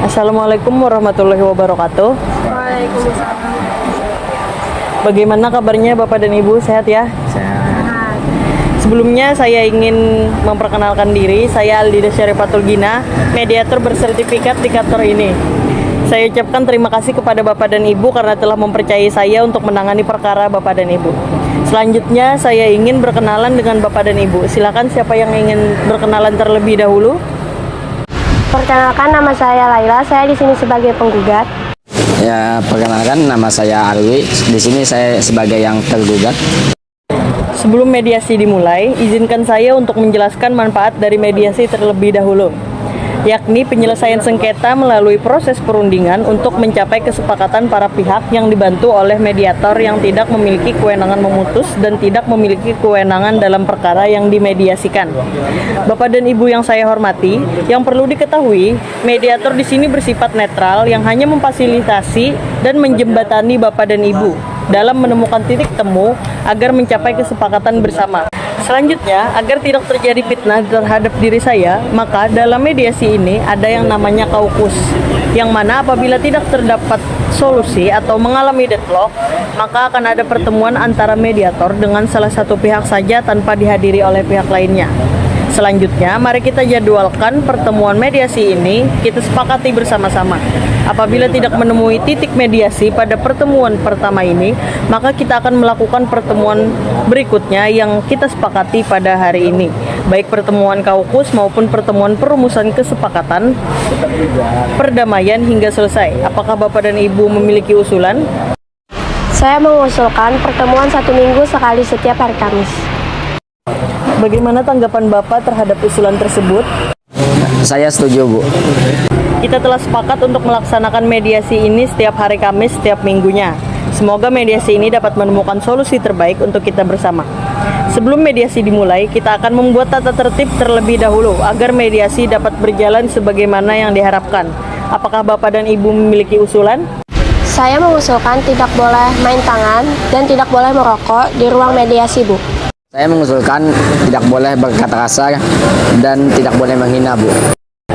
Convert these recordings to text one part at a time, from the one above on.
Assalamualaikum warahmatullahi wabarakatuh. Waalaikumsalam. Bagaimana kabarnya Bapak dan Ibu? Sehat ya? Sehat. Sebelumnya saya ingin memperkenalkan diri. Saya Aldida Syarifatul Gina, mediator bersertifikat di kantor ini. Saya ucapkan terima kasih kepada Bapak dan Ibu karena telah mempercayai saya untuk menangani perkara Bapak dan Ibu. Selanjutnya saya ingin berkenalan dengan Bapak dan Ibu. Silakan siapa yang ingin berkenalan terlebih dahulu? Perkenalkan, nama saya Laila. Saya di sini sebagai penggugat. Ya, perkenalkan nama saya Alwi. Di sini saya sebagai yang tergugat. Sebelum mediasi dimulai, izinkan saya untuk menjelaskan manfaat dari mediasi terlebih dahulu, yakni penyelesaian sengketa melalui proses perundingan untuk mencapai kesepakatan para pihak yang dibantu oleh mediator yang tidak memiliki kewenangan memutus dan tidak memiliki kewenangan dalam perkara yang dimediasikan. Bapak dan Ibu yang saya hormati, yang perlu diketahui, mediator di sini bersifat netral yang hanya memfasilitasi dan menjembatani Bapak dan Ibu dalam menemukan titik temu agar mencapai kesepakatan bersama. Selanjutnya, agar tidak terjadi fitnah terhadap diri saya, maka dalam mediasi ini ada yang namanya kaukus, yang mana apabila tidak terdapat solusi atau mengalami deadlock, maka akan ada pertemuan antara mediator dengan salah satu pihak saja tanpa dihadiri oleh pihak lainnya. Selanjutnya, mari kita jadwalkan pertemuan mediasi ini, kita sepakati bersama-sama. Apabila tidak menemui titik mediasi pada pertemuan pertama ini, maka kita akan melakukan pertemuan berikutnya yang kita sepakati pada hari ini, baik pertemuan kaukus maupun pertemuan perumusan kesepakatan perdamaian hingga selesai. Apakah Bapak dan Ibu memiliki usulan? Saya mengusulkan pertemuan 1 minggu sekali setiap hari Kamis. Bagaimana tanggapan Bapak terhadap usulan tersebut? Saya setuju, Bu. Kita telah sepakat untuk melaksanakan mediasi ini setiap hari Kamis setiap minggunya. Semoga mediasi ini dapat menemukan solusi terbaik untuk kita bersama. Sebelum mediasi dimulai, kita akan membuat tata tertib terlebih dahulu agar mediasi dapat berjalan sebagaimana yang diharapkan. Apakah Bapak dan Ibu memiliki usulan? Saya mengusulkan tidak boleh main tangan dan tidak boleh merokok di ruang mediasi, Bu. Saya mengusulkan tidak boleh berkata kasar dan tidak boleh menghina, Bu.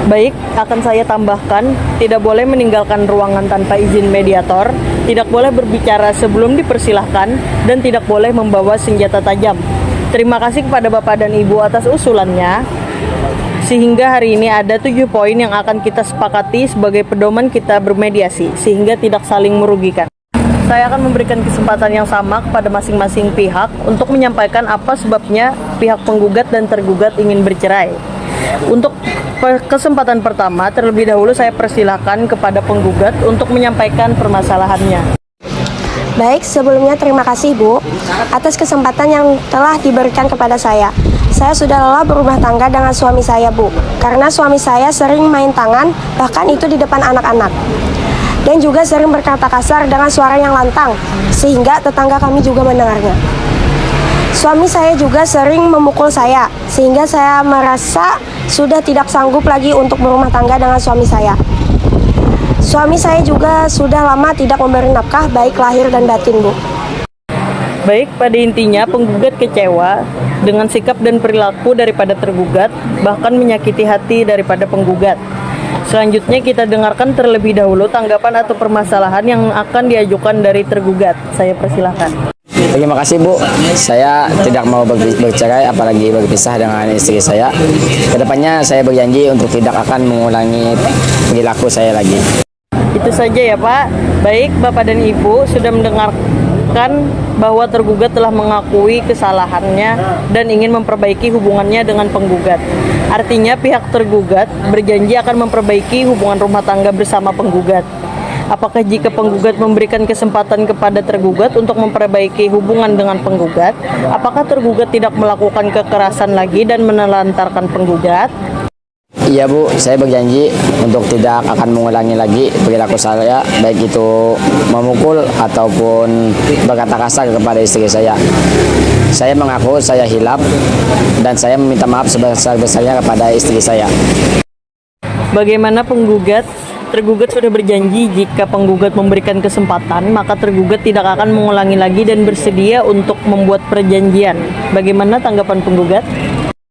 Baik, akan saya tambahkan, tidak boleh meninggalkan ruangan tanpa izin mediator, tidak boleh berbicara sebelum dipersilahkan, dan tidak boleh membawa senjata tajam. Terima kasih kepada Bapak dan Ibu atas usulannya, sehingga hari ini ada 7 poin yang akan kita sepakati sebagai pedoman kita bermediasi, sehingga tidak saling merugikan. Saya akan memberikan kesempatan yang sama kepada masing-masing pihak untuk menyampaikan apa sebabnya pihak penggugat dan tergugat ingin bercerai. Untuk kesempatan pertama, terlebih dahulu saya persilahkan kepada penggugat untuk menyampaikan permasalahannya. Baik, sebelumnya terima kasih, Bu, atas kesempatan yang telah diberikan kepada saya. Saya sudah lelah berumah tangga dengan suami saya, Bu, karena suami saya sering main tangan, bahkan itu di depan anak-anak. Dan juga sering berkata kasar dengan suara yang lantang, sehingga tetangga kami juga mendengarnya. Suami saya juga sering memukul saya, sehingga saya merasa sudah tidak sanggup lagi untuk berumah tangga dengan suami saya. Suami saya juga sudah lama tidak memberi nafkah baik lahir dan batin, Bu. Baik, pada intinya penggugat kecewa dengan sikap dan perilaku daripada tergugat, bahkan menyakiti hati daripada penggugat. Selanjutnya kita dengarkan terlebih dahulu tanggapan atau permasalahan yang akan diajukan dari tergugat. Saya persilahkan. Terima kasih, Bu. Saya tidak mau bercerai, apalagi berpisah dengan istri saya. Kedepannya saya berjanji untuk tidak akan mengulangi perilaku saya lagi. Itu saja ya, Pak. Baik, Bapak dan Ibu sudah mendengarkan bahwa tergugat telah mengakui kesalahannya dan ingin memperbaiki hubungannya dengan penggugat. Artinya pihak tergugat berjanji akan memperbaiki hubungan rumah tangga bersama penggugat. Apakah jika penggugat memberikan kesempatan kepada tergugat untuk memperbaiki hubungan dengan penggugat, apakah tergugat tidak melakukan kekerasan lagi dan menelantarkan penggugat? Iya, Bu, saya berjanji untuk tidak akan mengulangi lagi perilaku saya, baik itu memukul ataupun berkata kasar kepada istri saya. Saya mengaku saya hilaf dan saya meminta maaf sebesar-besarnya kepada istri saya. Bagaimana penggugat? Tergugat sudah berjanji jika penggugat memberikan kesempatan, maka tergugat tidak akan mengulangi lagi dan bersedia untuk membuat perjanjian. Bagaimana tanggapan penggugat?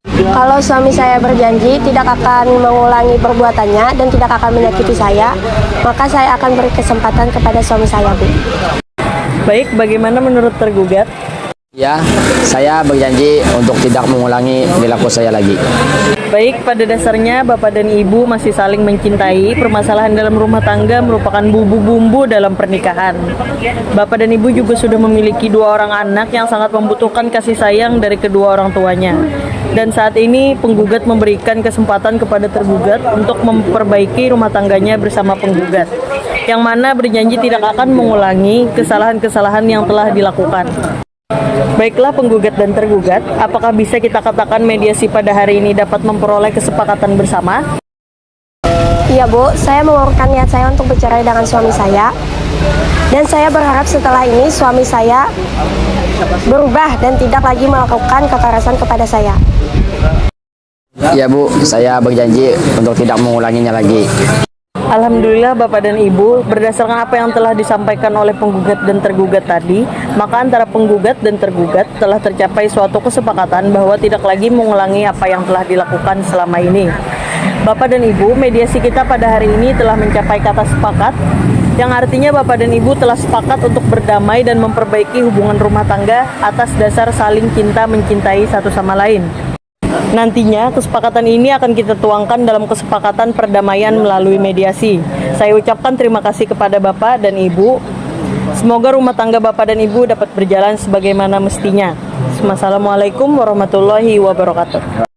Kalau suami saya berjanji tidak akan mengulangi perbuatannya dan tidak akan menyakiti saya, maka saya akan beri kesempatan kepada suami saya, Bu. Baik, bagaimana menurut tergugat? Ya, saya berjanji untuk tidak mengulangi perilaku saya lagi. Baik, pada dasarnya Bapak dan Ibu masih saling mencintai. Permasalahan dalam rumah tangga merupakan bumbu-bumbu dalam pernikahan. Bapak dan Ibu juga sudah memiliki 2 orang anak yang sangat membutuhkan kasih sayang dari kedua orang tuanya. Dan saat ini penggugat memberikan kesempatan kepada tergugat untuk memperbaiki rumah tangganya bersama penggugat, yang mana berjanji tidak akan mengulangi kesalahan-kesalahan yang telah dilakukan. Baiklah penggugat dan tergugat, apakah bisa kita katakan mediasi pada hari ini dapat memperoleh kesepakatan bersama? Iya, Bu, saya mengurungkan niat saya untuk bercerai dengan suami saya. Dan saya berharap setelah ini suami saya berubah dan tidak lagi melakukan kekerasan kepada saya. Ya Bu, saya berjanji untuk tidak mengulanginya lagi. Alhamdulillah Bapak dan Ibu, berdasarkan apa yang telah disampaikan oleh penggugat dan tergugat tadi, maka antara penggugat dan tergugat telah tercapai suatu kesepakatan bahwa tidak lagi mengulangi apa yang telah dilakukan selama ini. Bapak dan Ibu, mediasi kita pada hari ini telah mencapai kata sepakat, yang artinya Bapak dan Ibu telah sepakat untuk berdamai dan memperbaiki hubungan rumah tangga atas dasar saling cinta mencintai satu sama lain. Nantinya, kesepakatan ini akan kita tuangkan dalam kesepakatan perdamaian melalui mediasi. Saya ucapkan terima kasih kepada Bapak dan Ibu. Semoga rumah tangga Bapak dan Ibu dapat berjalan sebagaimana mestinya. Wassalamualaikum warahmatullahi wabarakatuh.